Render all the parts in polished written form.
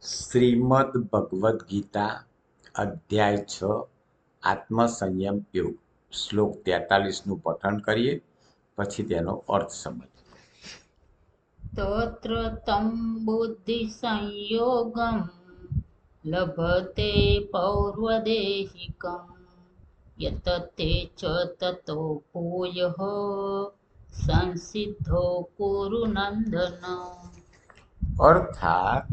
શ્રીમદ ભગવદ્ ગીતા અધ્યાય 6 આત્મસંયમ યોગ શ્લોક 43નું પઠન કરીએ, પછી તેનો અર્થ સમજીએ. તત્ર તમ બુદ્ધિ સંયોગમ લભતે પૌર્વદેહિકમ યત તે ચ તતો ભૂયઃ સંસિદ્ધો કુરુ નંદન. અર્થાત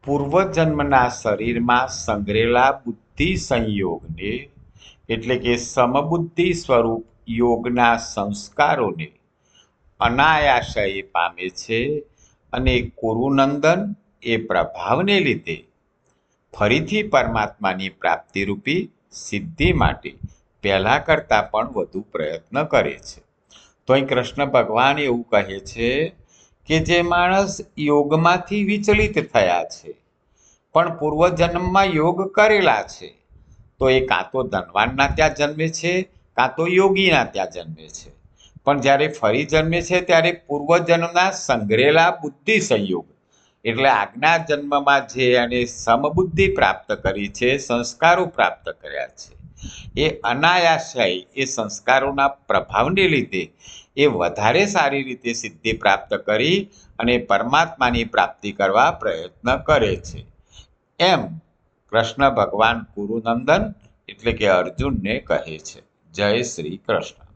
પૂર્વજન્મના શરીરમાં સંગ્રહેલા બુદ્ધિ સંયોગને એટલે કે સમબુદ્ધિ સ્વરૂપ યોગના સંસ્કારોને અનાયાસએ પામે છે અને કુરુનંદન એ પ્રભાવને લીધે ફરીથી પરમાત્માની પ્રાપ્તિરૂપી સિદ્ધિ માટે પહેલા કરતાં પણ વધુ પ્રયત્ન કરે છે. તો અહીં કૃષ્ણ ભગવાન એવું કહે છે કે જે માણસ યોગમાંથી વિચલિત થયા છે પણ પૂર્વજન્મમાં યોગ કરેલા છે, તો એ કાં તો ધનવાનના ત્યાં જન્મે છે કાં તો યોગીના ત્યાં જન્મે છે. પણ જ્યારે ફરી જન્મે છે ત્યારે પૂર્વજન્મના સંગ્રહેલા બુદ્ધિ સંયોગ એટલે આજ્ઞા જન્મમાં જે એને સમબુદ્ધિ પ્રાપ્ત કરી છે, સંસ્કારો પ્રાપ્ત કર્યા છે, એ અનાયાસય એ સંસ્કારોના પ્રભાવને લીધે એ વધારે સારી રીતે સિદ્ધિ પ્રાપ્ત કરી અને પરમાત્માની પ્રાપ્તિ કરવા પ્રયત્ન કરે છે. એમ કૃષ્ણ ભગવાન કુરુનંદન એટલે કે અર્જુનને કહે છે. જય શ્રી કૃષ્ણ.